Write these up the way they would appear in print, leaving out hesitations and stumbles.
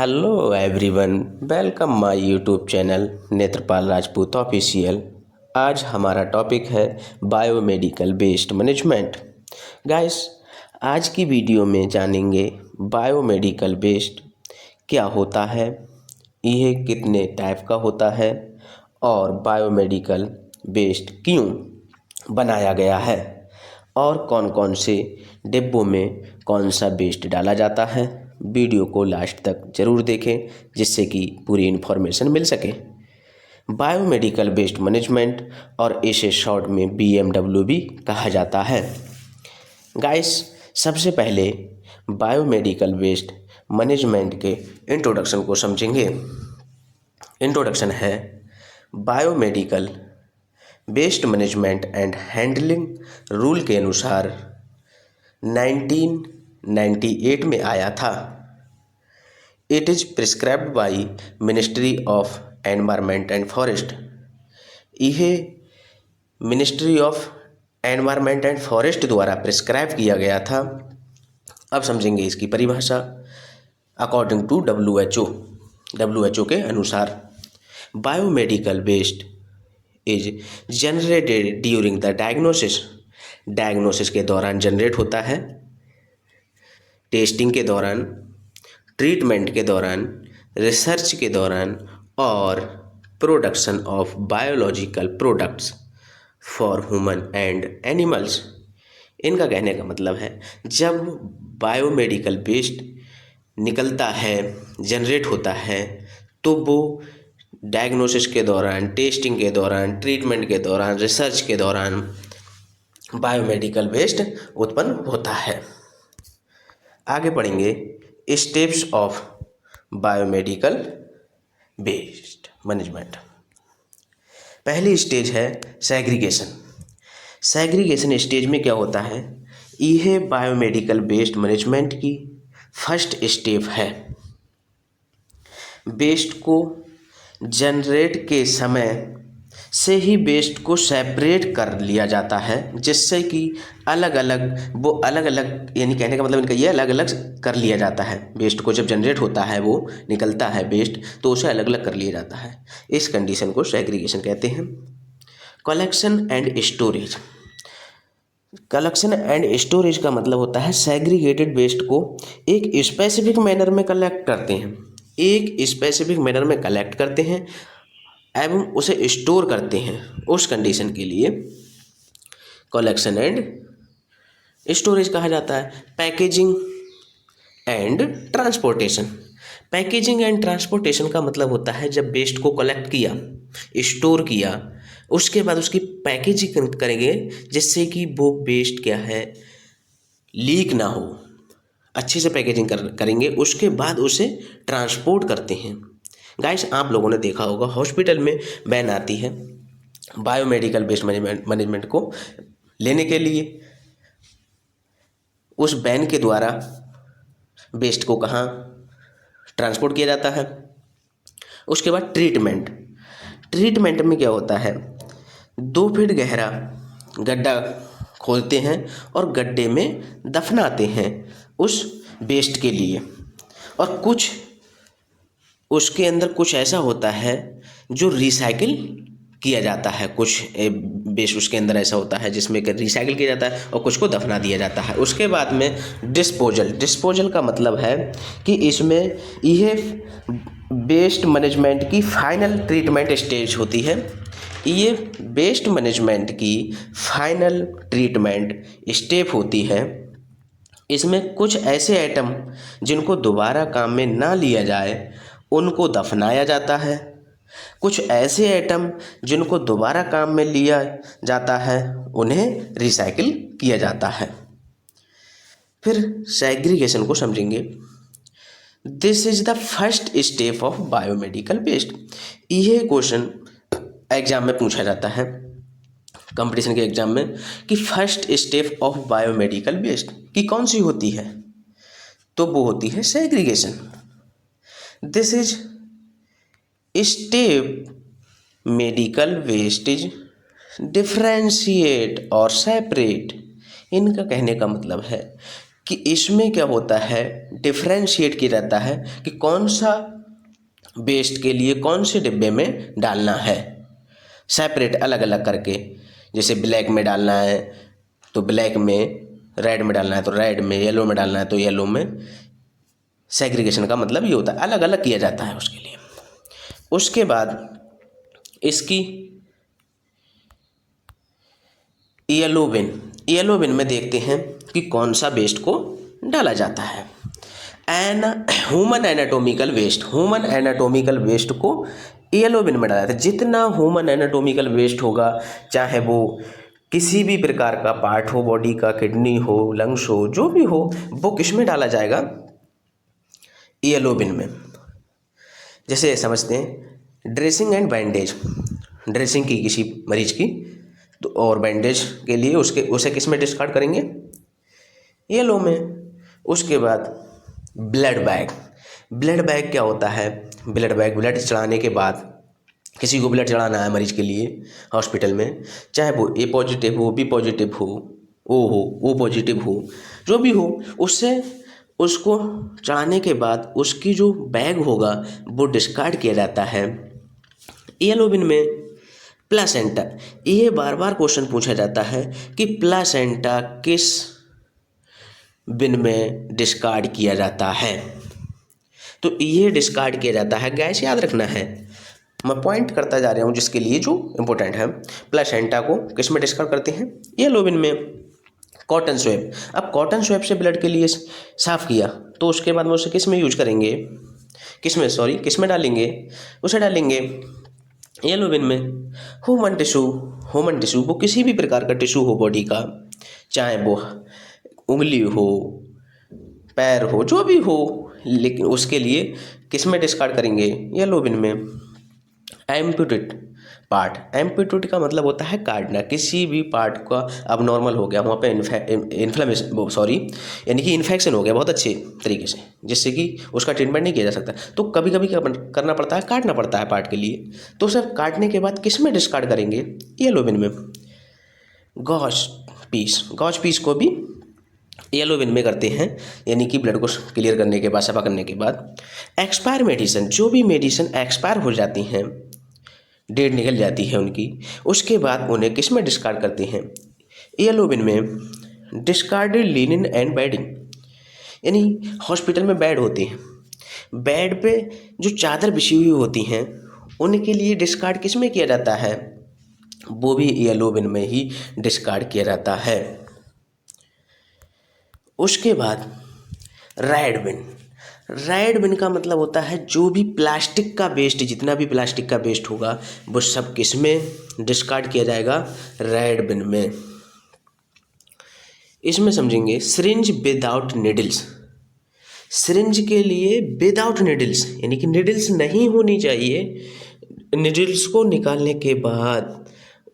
Hello everyone, welcome my YouTube channel Netrapal Rajput official. आज हमारा topic है बायोमेडिकल वेस्ट मैनेजमेंट। गाइस, आज की वीडियो में जानेंगे बायोमेडिकल वेस्ट क्या होता है, यह कितने टाइप का होता है और बायोमेडिकल वेस्ट क्यों बनाया गया है और कौन कौन से डिब्बों में कौन सा वेस्ट डाला जाता है। वीडियो को लास्ट तक ज़रूर देखें जिससे कि पूरी इन्फॉर्मेशन मिल सके। बायोमेडिकल वेस्ट मैनेजमेंट और इसे शॉर्ट में BMW भी कहा जाता है। गाइस, सबसे पहले बायोमेडिकल वेस्ट मैनेजमेंट के इंट्रोडक्शन को समझेंगे। इंट्रोडक्शन है, biomedical waste management and handling rule के अनुसार 1998 में आया था। It is prescribed by ministry of environment and forest. यह ministry of environment and forest द्वारा प्रिस्क्राइब किया गया था। अब समझेंगे इसकी परिभाषा। अकॉर्डिंग टू WHO के अनुसार biomedical waste is generated during the diagnosis के दौरान जनरेट होता है, टेस्टिंग के दौरान, ट्रीटमेंट के दौरान, रिसर्च के दौरान और production of biological products for human and animals. इनका कहने का मतलब है, जब बायोमेडिकल वेस्ट निकलता है, जनरेट होता है, तो वो डायग्नोसिस के दौरान, टेस्टिंग के दौरान, ट्रीटमेंट के दौरान, रिसर्च के दौरान बायोमेडिकल वेस्ट उत्पन्न होता है। आगे पढ़ेंगे steps of biomedical waste management. पहली स्टेज है सेग्रीगेशन। सेग्रीगेशन स्टेज में क्या होता है, यह बायोमेडिकल वेस्ट मैनेजमेंट की फर्स्ट स्टेप है। वेस्ट को जनरेट के समय से ही वेस्ट को सेपरेट कर लिया जाता है, जिससे कि अलग अलग यानी कहने का मतलब इनका ये अलग अलग कर लिया जाता है। वेस्ट को जब जनरेट होता है, वो निकलता है वेस्ट, तो उसे अलग अलग कर लिया जाता है। इस कंडीशन को सेग्रीगेशन कहते हैं। Collection and storage. Collection and storage का मतलब होता है सेग्रीगेटेड वेस्ट को एक स्पेसिफिक मैनर में कलेक्ट करते हैं, एवं उसे स्टोर करते हैं। उस कंडीशन के लिए कलेक्शन एंड स्टोरेज कहा जाता है। Packaging and transportation. Packaging and transportation का मतलब होता है, जब वेस्ट को कलेक्ट किया, स्टोर किया, उसके बाद उसकी पैकेजिंग करेंगे, जिससे कि वो वेस्ट क्या है, लीक ना हो। अच्छे से पैकेजिंग करेंगे, उसके बाद उसे ट्रांसपोर्ट करते हैं। गाइस, आप लोगों ने देखा होगा, हॉस्पिटल में वैन आती है बायोमेडिकल वेस्ट मैनेजमेंट को लेने के लिए। उस वैन के द्वारा वेस्ट को कहाँ ट्रांसपोर्ट किया जाता है। उसके बाद ट्रीटमेंट में क्या होता है, 2 फीट गहरा गड्ढा खोदते हैं और गड्ढे में दफनाते हैं उस वेस्ट के लिए। और कुछ उसके अंदर कुछ ऐसा होता है जो रिसाइकिल किया जाता है। कुछ वेस्ट उसके अंदर ऐसा होता है जिसमें रिसाइकिल किया जाता है और कुछ को दफना दिया जाता है। उसके बाद में डिस्पोजल का मतलब है कि इसमें यह वेस्ट मैनेजमेंट की फाइनल ट्रीटमेंट स्टेज होती है। ये वेस्ट मैनेजमेंट की फाइनल ट्रीटमेंट स्टेप होती है। इसमें कुछ ऐसे आइटम जिनको दोबारा काम में ना लिया जाए, उनको दफनाया जाता है। कुछ ऐसे आइटम जिनको दोबारा काम में लिया जाता है, उन्हें रिसाइकिल किया जाता है। फिर सेग्रीगेशन को समझेंगे। This is the first step of biomedical waste. यह क्वेश्चन एग्जाम में पूछा जाता है, कंपटीशन के एग्जाम में, कि first step of biomedical waste की कौन सी होती है, तो वो होती है segregation. This is step medical waste is differentiate और सेपरेट। इनका कहने का मतलब है कि इसमें क्या होता है, डिफ्रेंशिएट किया जाता है कि कौन सा वेस्ट के लिए कौन से डिब्बे में डालना है, सेपरेट अलग अलग करके। जैसे ब्लैक में डालना है तो ब्लैक में, रेड में डालना है तो रेड में, येलो में डालना है तो येलो में। सेग्रीगेशन का मतलब ये होता है, अलग अलग किया जाता है उसके लिए। उसके बाद इसकी येलो बिन, येलो बिन में देखते हैं कि कौन सा वेस्ट को डाला जाता है। An human anatomical waste, human anatomical waste को येलो बिन में डाला जाता है। जितना ह्यूमन एनाटोमिकल वेस्ट होगा, चाहे वो किसी भी प्रकार का पार्ट हो बॉडी का, किडनी हो, लंग्स हो, जो भी हो, वो किस में डाला जाएगा, येलो बिन में। जैसे समझते हैं ड्रेसिंग एंड बैंडेज, ड्रेसिंग की किसी मरीज की तो, और बैंडेज के लिए उसे किस में डिस्कार्ड करेंगे, येलो में। उसके बाद ब्लड बैग, ब्लड बैग क्या होता है, ब्लड बैग ब्लड चढ़ाने के बाद, किसी को ब्लड चढ़ाना है मरीज के लिए हॉस्पिटल में, चाहे वो ए पॉजिटिव हो, बी पॉजिटिव हो, ओ पॉजिटिव हो, जो भी हो, उससे उसको चढ़ाने के बाद उसकी जो बैग होगा वो डिस्कार्ड किया जाता है येलो बिन में। प्लासेंटा, ये बार बार क्वेश्चन पूछा जाता है कि प्लासेंटा किस बिन में डिस्कार्ड किया जाता है, तो ये डिस्कार्ड किया जाता है, गैस याद रखना है, मैं पॉइंट करता जा रहा हूँ जिसके लिए जो इम्पोर्टेंट है। प्लासेंटा को किस में डिस्कार्ड करते हैं, येलो बिन में। कॉटन स्वैब, अब कॉटन स्वैब से ब्लड के लिए साफ़ किया तो उसके बाद में उसे किस में यूज करेंगे, किस में डालेंगे, उसे डालेंगे येलो बिन में। ह्यूमन टिश्यू, ह्यूमन टिश्यू वो किसी भी प्रकार का टिश्यू हो बॉडी का, चाहे वो उंगली हो, पैर हो, जो भी हो, लेकिन उसके लिए किस में डिस्कार्ड करेंगे, येलो बिन में। एम्पुटेट पार्ट, एम्पुटेट का मतलब होता है काटना, किसी भी पार्ट का अब नॉर्मल हो गया, वहाँ पे इन्फ्लेमेशन, सॉरी यानी कि इन्फेक्शन हो गया बहुत अच्छे तरीके से, जिससे कि उसका ट्रीटमेंट नहीं किया जा सकता, तो कभी कभी क्या करना पड़ता है, काटना पड़ता है पार्ट के लिए, तो उसे काटने के बाद किस में डिस्कार्ड करेंगे, येलो बिन में। गॉज पीस, गॉज पीस को भी येलो बिन में करते हैं, यानी कि ब्लड को क्लियर करने के बाद, सफा करने के बाद। एक्सपायर मेडिसिन, जो भी मेडिसिन एक्सपायर हो जाती हैं, डेट निकल जाती है उनकी, उसके बाद उन्हें किस में डिस्कार्ड करते हैं, येलो बिन में। डिस्कार्डेड लिनन एंड बेडिंग, यानी हॉस्पिटल में बेड होते हैं, बेड पे जो चादर बिछी हुई होती हैं उनके लिए डिस्कार्ड किस में किया जाता है, वो भी येलो बिन में ही डिस्कार्ड किया जाता है। उसके बाद रेड बिन, रेड बिन का मतलब होता है जो भी प्लास्टिक का वेस्ट, जितना भी प्लास्टिक का वेस्ट होगा वो सब किस में डिस्कार्ड किया जाएगा, रेड बिन में। इसमें समझेंगे सिरिंज विदाउट निडल्स, सिरिंज के लिए विदाउट निडल्स, यानी कि निडल्स नहीं होनी चाहिए, निडल्स को निकालने के बाद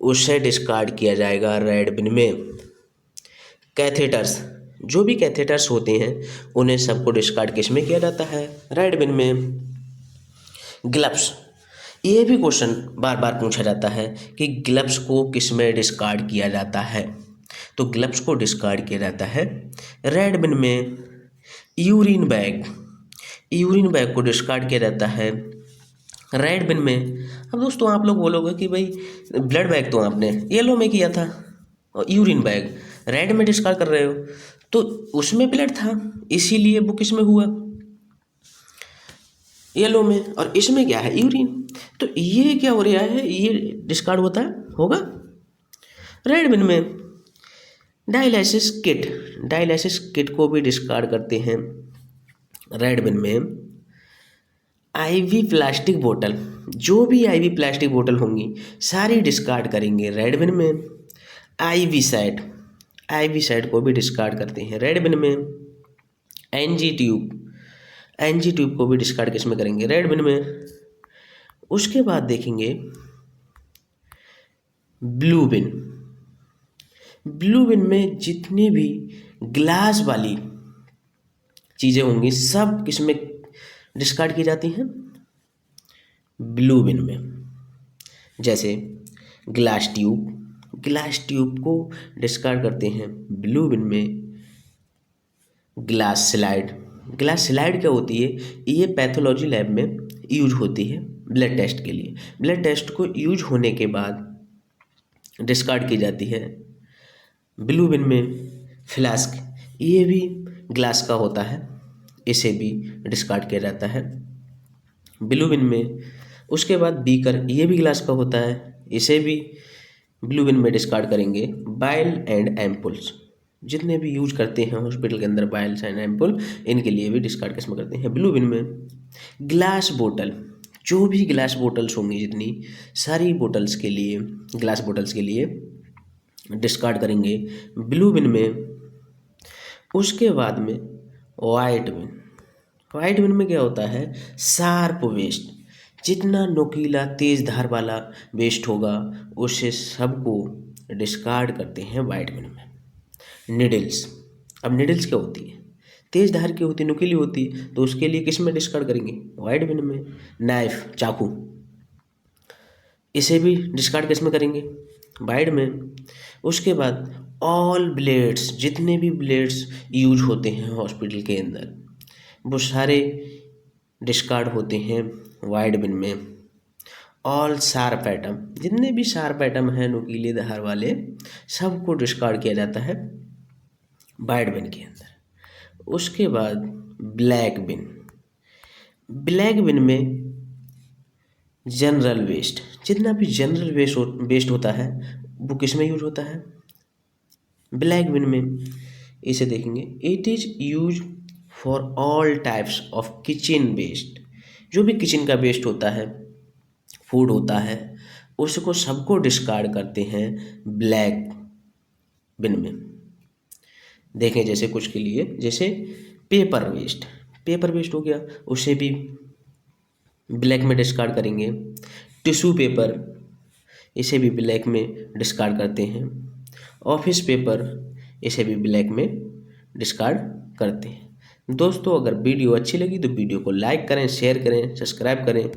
उसे डिस्कार्ड किया जाएगा रेड बिन में। कैथेटर्स, जो भी कैथेटर्स होते हैं उन्हें सबको डिस्कार्ड किस में किया जाता है, रेड बिन में। ग्लव्स, ये भी क्वेश्चन बार बार पूछा जाता है कि ग्लव्स को किस में डिस्कार्ड किया जाता है, तो ग्लव्स को डिस्कार्ड किया जाता है रेड बिन में। यूरिन बैग, यूरिन बैग को डिस्कार्ड किया जाता है रेड बिन में। अब दोस्तों आप लोग बोलोगे कि भाई ब्लड बैग तो आपने येलो में किया था और यूरिन बैग रेड में डिस्कार्ड कर रहे हो, तो उसमें ब्लड था इसीलिए वो किस में हुआ, येलो में, और इसमें क्या है, यूरिन, तो ये क्या हो रहा है, ये डिस्कार्ड होता है होगा रेड बिन में। डायलिसिस किट, डायलिसिस किट को भी डिस्कार्ड करते हैं रेड बिन में। आईवी प्लास्टिक बोतल, जो भी आईवी प्लास्टिक बोतल होंगी सारी डिस्कार्ड करेंगे रेड बिन में। आईवी सेट, आईवी सेट को भी डिस्कार्ड करते हैं रेड बिन में। एनजी ट्यूब, एनजी ट्यूब को भी डिस्कार्ड किस में करेंगे, रेड बिन में। उसके बाद देखेंगे ब्लू बिन, ब्लू बिन में जितनी भी ग्लास वाली चीज़ें होंगी सब किस में डिस्कार्ड की जाती हैं, ब्लू बिन में। जैसे ग्लास ट्यूब, ग्लास ट्यूब को डिस्कार्ड करते हैं ब्लू बिन में। Glass slide. ग्लास स्लाइड क्या होती है? ये पैथोलॉजी लैब में यूज होती है ब्लड टेस्ट के लिए। ब्लड टेस्ट को यूज होने के बाद डिस्कार्ड की जाती है। ब्लू बिन में फ्लास्क, ये भी ग्लास का होता है, इसे भी डिस्कार्ड किया जाता है ब्लू बिन में। उसके बाद बीकर, ये भी ग्लास का होता है, इसे भी ब्लू बिन में डिस्कार्ड करेंगे। बाइल एंड एम्पुल्स, जितने भी यूज करते हैं हॉस्पिटल के अंदर बाइल्स एंड एम्पुल, इनके लिए भी डिस्कार्ड किसमें करते हैं? ब्लू बिन में। ग्लास बोतल, जो भी ग्लास बोतल्स होंगी, जितनी सारी बोतल्स के लिए, ग्लास बोतल्स के लिए डिस्कार्ड करेंगे ब्लू बिन में। उसके बाद में वाइट बिन। वाइट बिन में क्या होता है? शार्प वेस्ट, जितना नुकीला तेज धार वाला वेस्ट होगा उसे सबको डिस्कार्ड करते हैं वाइट बिन में। निडल्स, अब निडल्स क्या होती है? तेज धार की होती, नुकीली होती, तो उसके लिए किस में डिस्कार्ड करेंगे? वाइट बिन में। नाइफ, चाकू, इसे भी डिस्कार्ड किस में करेंगे? वाइट में। उसके बाद ऑल ब्लेड्स, जितने भी ब्लेड्स यूज होते हैं हॉस्पिटल के अंदर, वो सारे डिस्कार्ड होते हैं वाइट बिन में। ऑल शार्प एटम, जितने भी शार्प एटम हैं नुकीले धार वाले, सबको डिस्कार्ड किया जाता है वाइट बिन के अंदर। उसके बाद ब्लैक बिन। ब्लैक बिन में जनरल वेस्ट, जितना भी जनरल वेस्ट होता है वो किस में यूज होता है? ब्लैक बिन में। इसे देखेंगे, it is use for all types of kitchen waste, जो भी किचन का वेस्ट होता है, फूड होता है, उसको सबको डिस्कार्ड करते हैं ब्लैक बिन में। देखें जैसे कुछ के लिए, जैसे पेपर वेस्ट, पेपर वेस्ट हो गया, उसे भी ब्लैक में डिस्कार्ड करेंगे। टिश्यू पेपर, इसे भी ब्लैक में डिस्कार्ड करते हैं। ऑफिस पेपर, इसे भी ब्लैक में डिस्कार्ड करते हैं। दोस्तों, अगर वीडियो अच्छी लगी तो वीडियो को लाइक करें, शेयर करें, सब्सक्राइब करें।